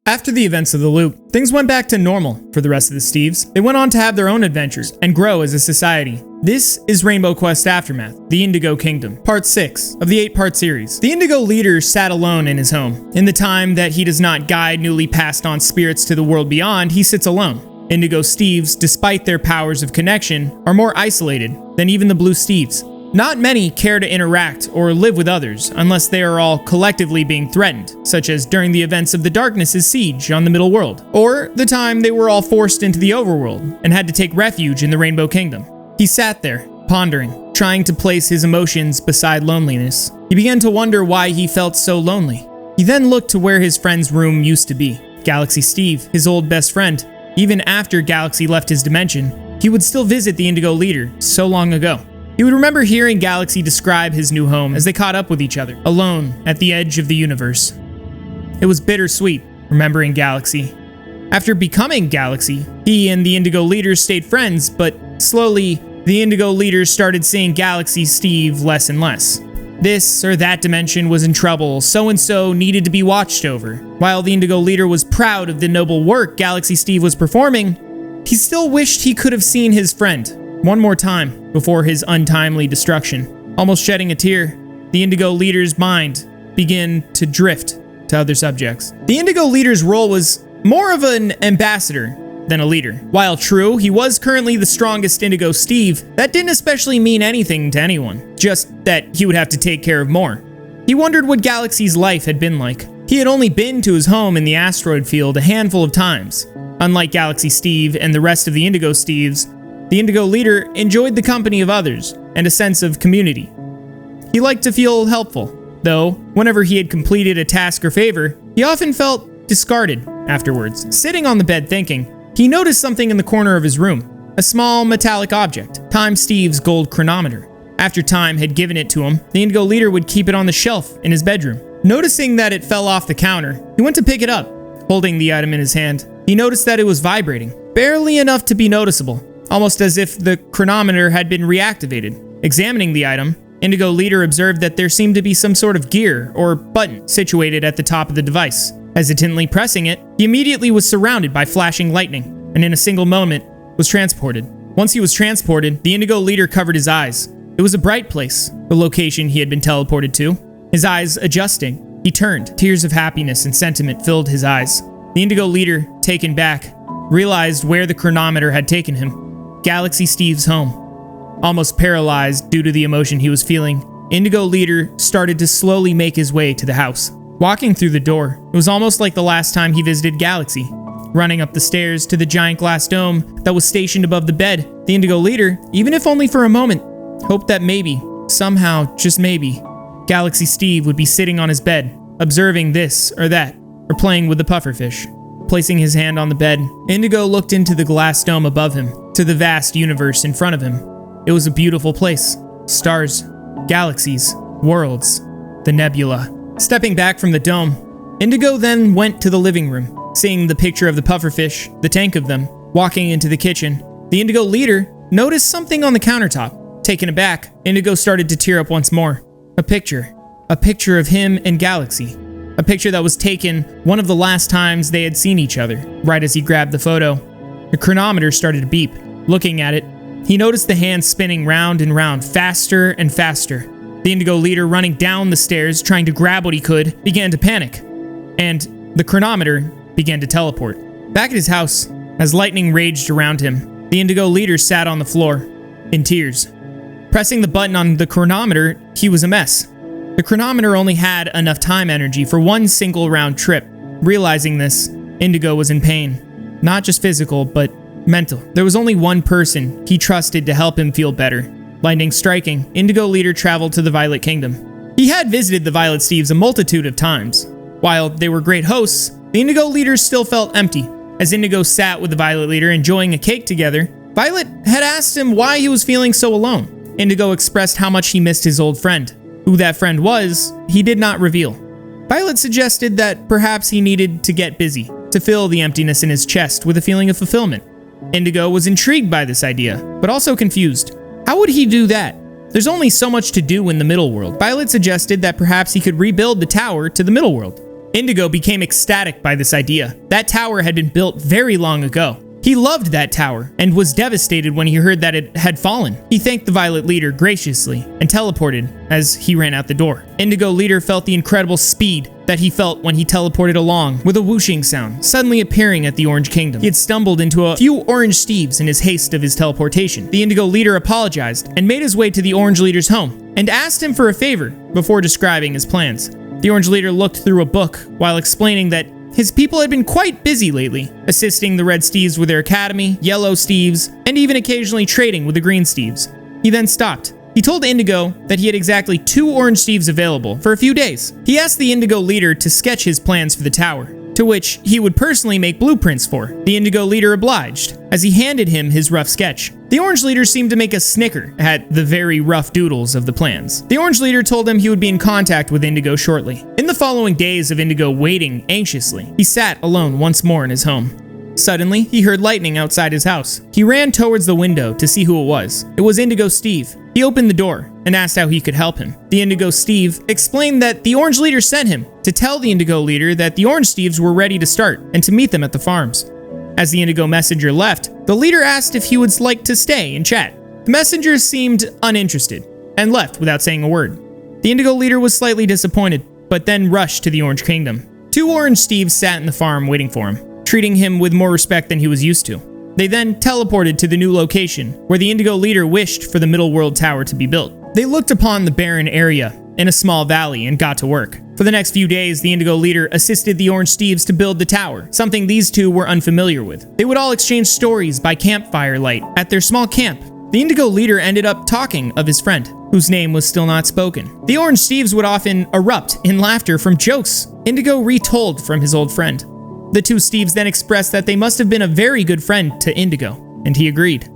After the events of the loop, things went back to normal for the rest of the Steves. They went on to have their own adventures and grow as a society. This is Rainbow Quest Aftermath, the Indigo Kingdom, Part 6 of the 8-part series. The Indigo leader sat alone in his home. In the time that he does not guide newly passed on spirits to the world beyond, he sits alone. Indigo Steves, despite their powers of connection, are more isolated than even the Blue Steves. Not many care to interact or live with others unless they are all collectively being threatened, such as during the events of the Darkness's siege on the Middle World, or the time they were all forced into the Overworld and had to take refuge in the Rainbow Kingdom. He sat there, pondering, trying to place his emotions beside loneliness. He began to wonder why he felt so lonely. He then looked to where his friend's room used to be. Galaxy Steve, his old best friend. Even after Galaxy left his dimension, he would still visit the Indigo leader so long ago. He would remember hearing Galaxy describe his new home as they caught up with each other, alone at the edge of the universe. It was bittersweet, remembering Galaxy. After becoming Galaxy, he and the Indigo leaders stayed friends, but slowly, the Indigo leaders started seeing Galaxy Steve less and less. This or that dimension was in trouble, so-and-so needed to be watched over. While the Indigo leader was proud of the noble work Galaxy Steve was performing, he still wished he could have seen his friend one more time before his untimely destruction. Almost shedding a tear, the Indigo leader's mind began to drift to other subjects. The Indigo leader's role was more of an ambassador than a leader. While true, he was currently the strongest Indigo Steve, that didn't especially mean anything to anyone, just that he would have to take care of more. He wondered what Galaxy's life had been like. He had only been to his home in the asteroid field a handful of times. Unlike Galaxy Steve and the rest of the Indigo Steves, the Indigo leader enjoyed the company of others and a sense of community. He liked to feel helpful, though whenever he had completed a task or favor, he often felt discarded afterwards. Sitting on the bed thinking, he noticed something in the corner of his room, a small metallic object, Time Steve's gold chronometer. After Time had given it to him, the Indigo leader would keep it on the shelf in his bedroom. Noticing that it fell off the counter, he went to pick it up. Holding the item in his hand, he noticed that it was vibrating, barely enough to be noticeable, almost as if the chronometer had been reactivated. Examining the item, Indigo leader observed that there seemed to be some sort of gear or button situated at the top of the device. Hesitantly pressing it, he immediately was surrounded by flashing lightning, and in a single moment, was transported. Once he was transported, the Indigo leader covered his eyes. It was a bright place, the location he had been teleported to. His eyes adjusting, he turned. Tears of happiness and sentiment filled his eyes. The Indigo leader, taken back, realized where the chronometer had taken him. Galaxy Steve's home. Almost paralyzed due to the emotion he was feeling, Indigo leader started to slowly make his way to the house. Walking through the door, it was almost like the last time he visited Galaxy. Running up the stairs to the giant glass dome that was stationed above the bed, the Indigo leader, even if only for a moment, hoped that maybe, somehow, just maybe, Galaxy Steve would be sitting on his bed, observing this or that, or playing with the pufferfish. Placing his hand on the bed, Indigo looked into the glass dome above him, to the vast universe in front of him. It was a beautiful place. Stars, galaxies, worlds, the nebula. Stepping back from the dome, Indigo then went to the living room. Seeing the picture of the pufferfish, the tank of them, walking into the kitchen, the Indigo leader noticed something on the countertop. Taken aback, Indigo started to tear up once more. A picture of him and Galaxy. A picture that was taken one of the last times they had seen each other. Right as he grabbed the photo, the chronometer started to beep. Looking at it, he noticed the hand spinning round and round, faster and faster. The Indigo leader, running down the stairs, trying to grab what he could, began to panic. And the chronometer began to teleport. Back at his house, as lightning raged around him, the Indigo leader sat on the floor, in tears. Pressing the button on the chronometer, he was a mess. The chronometer only had enough time energy for one single round trip. Realizing this, Indigo was in pain. Not just physical, but mental. There was only one person he trusted to help him feel better. Lightning striking, Indigo leader traveled to the Violet Kingdom. He had visited the Violet Steves a multitude of times. While they were great hosts, the Indigo leader still felt empty. As Indigo sat with the Violet leader enjoying a cake together, Violet had asked him why he was feeling so alone. Indigo expressed how much he missed his old friend. Who that friend was, he did not reveal. Violet suggested that perhaps he needed to get busy, to fill the emptiness in his chest with a feeling of fulfillment. Indigo was intrigued by this idea, but also confused. How would he do that? There's only so much to do in the middle world. Violet suggested that perhaps he could rebuild the tower to the middle world. Indigo became ecstatic by this idea. That tower had been built very long ago. He loved that tower and was devastated when he heard that it had fallen. He thanked the Violet Leader graciously and teleported as he ran out the door. Indigo Leader felt the incredible speed that he felt when he teleported along with a whooshing sound, suddenly appearing at the Orange Kingdom. He had stumbled into a few orange Steves in his haste of his teleportation. The Indigo Leader apologized and made his way to the Orange Leader's home and asked him for a favor before describing his plans. The Orange Leader looked through a book while explaining that his people had been quite busy lately, assisting the Red Steves with their academy, Yellow Steves, and even occasionally trading with the Green Steves. He then stopped. He told Indigo that he had exactly 2 Orange Steves available for a few days. He asked the Indigo Leader to sketch his plans for the tower, to which he would personally make blueprints for. The Indigo Leader obliged, as he handed him his rough sketch. The Orange Leader seemed to make a snicker at the very rough doodles of the plans. The Orange Leader told him he would be in contact with Indigo shortly. In the following days of Indigo waiting anxiously, he sat alone once more in his home. Suddenly, he heard lightning outside his house. He ran towards the window to see who it was. It was Indigo Steve. He opened the door and asked how he could help him. The Indigo Steve explained that the Orange Leader sent him to tell the Indigo Leader that the Orange Steves were ready to start and to meet them at the farms. As the Indigo messenger left, the leader asked if he would like to stay and chat. The messenger seemed uninterested and left without saying a word. The Indigo Leader was slightly disappointed, but then rushed to the Orange Kingdom. 2 Orange Steves sat in the farm waiting for him, treating him with more respect than he was used to. They then teleported to the new location, where the Indigo Leader wished for the Middle World Tower to be built. They looked upon the barren area in a small valley and got to work. For the next few days, the Indigo Leader assisted the Orange Steves to build the tower, something these two were unfamiliar with. They would all exchange stories by campfire light at their small camp. The Indigo Leader ended up talking of his friend, whose name was still not spoken. The Orange Steves would often erupt in laughter from jokes Indigo retold from his old friend. The 2 Steves then expressed that they must have been a very good friend to Indigo, and he agreed.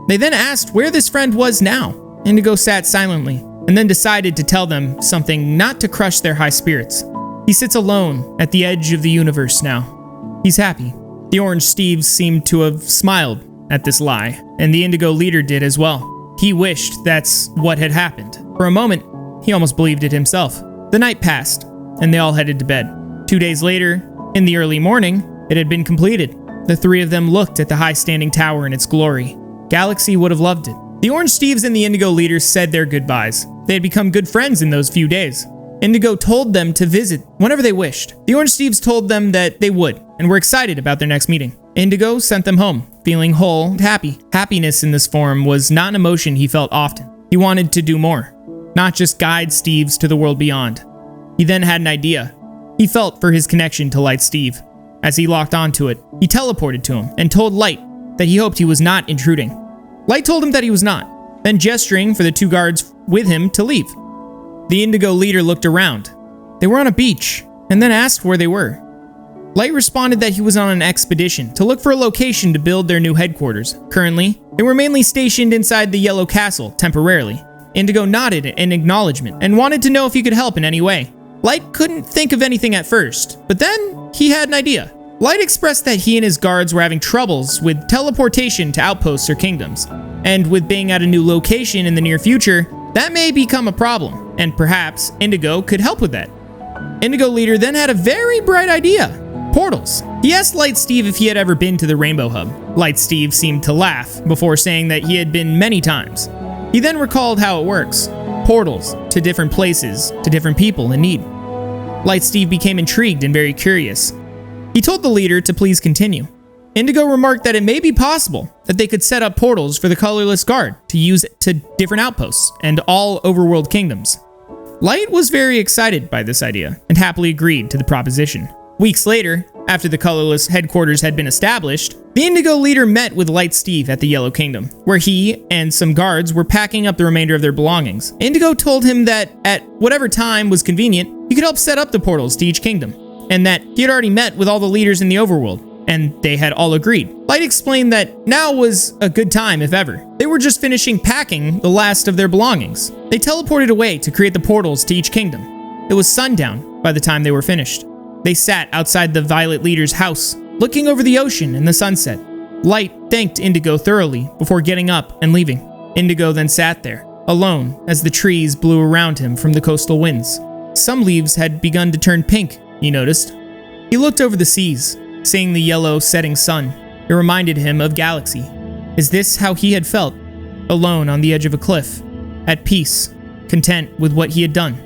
They then asked where this friend was now. Indigo sat silently, and then decided to tell them something not to crush their high spirits. He sits alone at the edge of the universe now. He's happy. The Orange Steves seemed to have smiled at this lie, and the Indigo Leader did as well. He wished that's what had happened. For a moment, he almost believed it himself. The night passed, and they all headed to bed. 2 days later, in the early morning, it had been completed. The 3 of them looked at the high-standing tower in its glory. Galaxy would have loved it. The Orange Steves and the Indigo Leader said their goodbyes. They had become good friends in those few days. Indigo told them to visit whenever they wished. The Orange Steves told them that they would, and were excited about their next meeting. Indigo sent them home, feeling whole and happy. Happiness in this form was not an emotion he felt often. He wanted to do more, not just guide Steves to the world beyond. He then had an idea. He felt for his connection to Light Steve. As he locked onto it, he teleported to him and told Light that he hoped he was not intruding. Light told him that he was not, then gesturing for the 2 guards with him to leave. The Indigo Leader looked around. They were on a beach, and then asked where they were. Light responded that he was on an expedition to look for a location to build their new headquarters. Currently, they were mainly stationed inside the Yellow Castle, temporarily. Indigo nodded in acknowledgement and wanted to know if he could help in any way. Light couldn't think of anything at first, but then he had an idea. Light expressed that he and his guards were having troubles with teleportation to outposts or kingdoms, and with being at a new location in the near future, that may become a problem, and perhaps Indigo could help with that. Indigo Leader then had a very bright idea: portals. He asked Light Steve if he had ever been to the Rainbow Hub. Light Steve seemed to laugh before saying that he had been many times. He then recalled how it works: portals to different places, to different people in need. Light Steve became intrigued and very curious. He told the leader to please continue. Indigo remarked that it may be possible that they could set up portals for the Colorless Guard to use to different outposts and all overworld kingdoms. Light was very excited by this idea and happily agreed to the proposition. Weeks later, after the Colorless headquarters had been established, the Indigo Leader met with Light Steve at the Yellow Kingdom, where he and some guards were packing up the remainder of their belongings. Indigo told him that at whatever time was convenient, he could help set up the portals to each kingdom, and that he had already met with all the leaders in the overworld, and they had all agreed. Light explained that now was a good time if ever. They were just finishing packing the last of their belongings. They teleported away to create the portals to each kingdom. It was sundown by the time they were finished. They sat outside the Violet Leader's house, looking over the ocean and the sunset. Light thanked Indigo thoroughly before getting up and leaving. Indigo then sat there, alone, as the trees blew around him from the coastal winds. Some leaves had begun to turn pink he noticed. He looked over the seas, seeing the yellow setting sun. It reminded him of Galaxy. Is this how he had felt? Alone on the edge of a cliff, at peace, content with what he had done.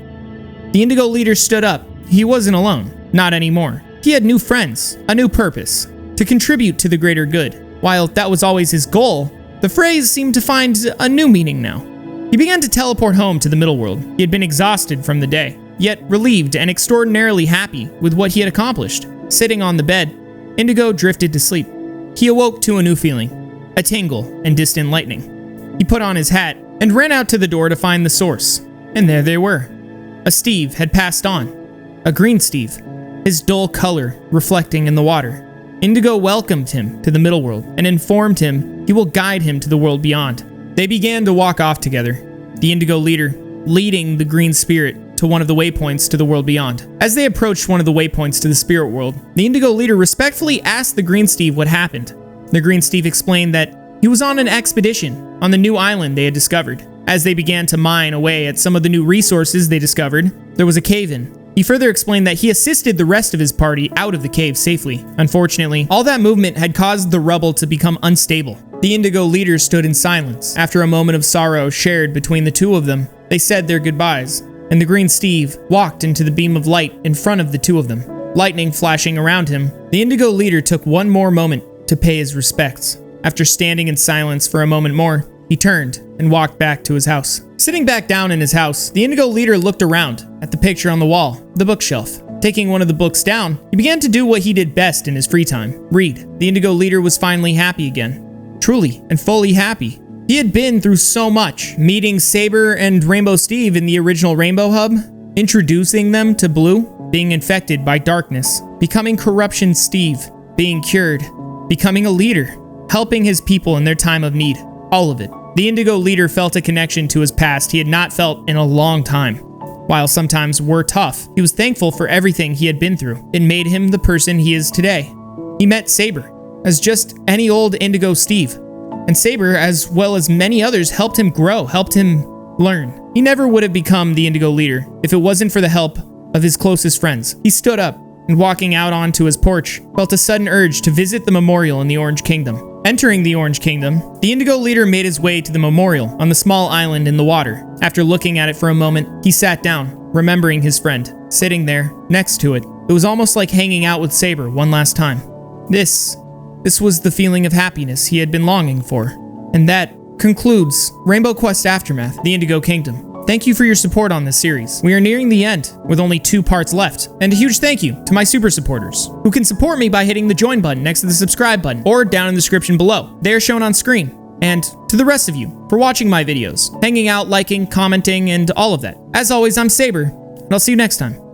The Indigo leader stood up. He wasn't alone, not anymore. He had new friends, a new purpose, to contribute to the greater good. While that was always his goal, the phrase seemed to find a new meaning now. He began to teleport home to the middle world. He had been exhausted from the day, yet relieved and extraordinarily happy with what he had accomplished. Sitting on the bed, Indigo drifted to sleep. He awoke to a new feeling, a tingle and distant lightning. He put on his hat and ran out to the door to find the source. And there they were. A Steve had passed on. A green Steve, his dull color reflecting in the water. Indigo welcomed him to the middle world and informed him he will guide him to the world beyond. They began to walk off together, the Indigo leader leading the green spirit to one of the waypoints to the world beyond. As they approached one of the waypoints to the spirit world, the Indigo leader respectfully asked the green Steve what happened. The green Steve explained that he was on an expedition on the new island they had discovered. As they began to mine away at some of the new resources they discovered, there was a cave-in. He further explained that he assisted the rest of his party out of the cave safely. Unfortunately, all that movement had caused the rubble to become unstable. The Indigo leader stood in silence. After a moment of sorrow shared between the two of them, they said their goodbyes, and the green Steve walked into the beam of light in front of the two of them. Lightning flashing around him, the Indigo leader took one more moment to pay his respects. After standing in silence for a moment more, he turned and walked back to his house. Sitting back down in his house, the Indigo leader looked around at the picture on the wall, the bookshelf. Taking one of the books down, he began to do what he did best in his free time, read. The Indigo leader was finally happy again. Truly and fully happy. He had been through so much, meeting Sabre and Rainbow Steve in the original Rainbow Hub, introducing them to Blue, being infected by darkness, becoming Corruption Steve, being cured, becoming a leader, helping his people in their time of need. All of it. The Indigo leader felt a connection to his past he had not felt in a long time. While sometimes were tough, he was thankful for everything he had been through. It made him the person he is today. He met Sabre as just any old Indigo Steve. And Sabre, as well as many others, helped him grow, helped him learn. He never would have become the Indigo leader if it wasn't for the help of his closest friends. He stood up and, walking out onto his porch, felt a sudden urge to visit the memorial in the Orange Kingdom. Entering the Orange Kingdom, the Indigo leader made his way to the memorial on the small island in the water. After looking at it for a moment, he sat down, remembering his friend, sitting there next to it. It was almost like hanging out with Sabre one last time. This was the feeling of happiness he had been longing for. And that concludes Rainbow Quest Aftermath, the Indigo Kingdom. Thank you for your support on this series. We are nearing the end, with only 2 parts left. And a huge thank you to my super supporters, who can support me by hitting the join button next to the subscribe button, or down in the description below. They are shown on screen. And to the rest of you, for watching my videos, hanging out, liking, commenting, and all of that. As always, I'm Sabre, and I'll see you next time.